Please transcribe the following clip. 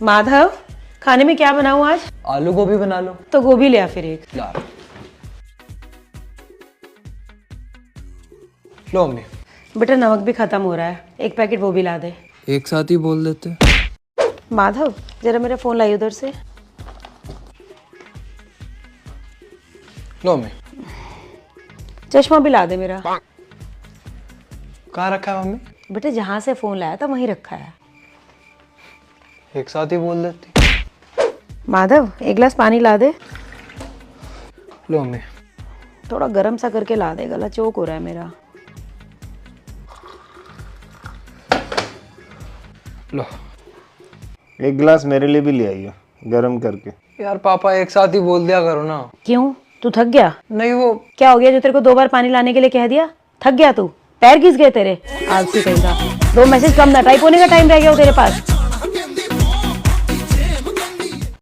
माधव, खाने में क्या बनाऊं आज? आलू गोभी बना लो। तो गोभी ले आ फिर एक। ला लो मम्मी। बेटा नमक भी खत्म हो रहा है, एक पैकेट वो भी ला दे। एक साथ ही बोल देते। माधव जरा मेरा फोन लाई उधर से। लो मम्मी। चश्मा भी ला दे मेरा। कहाँ रखा है मम्मी? बेटा जहाँ से फोन लाया था वहीं रखा है। एक साथ ही बोल देती। माधव एक गिलास पानी ला दे। लो मम्मी। थोड़ा गरम सा करके ला दे, गला चोक हो रहा है मेरा। लो एक गिलास मेरे लिए भी ले आइए गरम करके। यार पापा एक साथ ही बोल दिया करो ना। क्यों, तू थक गया? नहीं वो क्या हो गया जो तेरे को 2 बार पानी लाने के लिए कह दिया? थक गया तू? पैर घिस गए तेरे? आलसी कहीं का। 2 मैसेज कम ना टाइप होने का टाइम रह गया हो तेरे पास?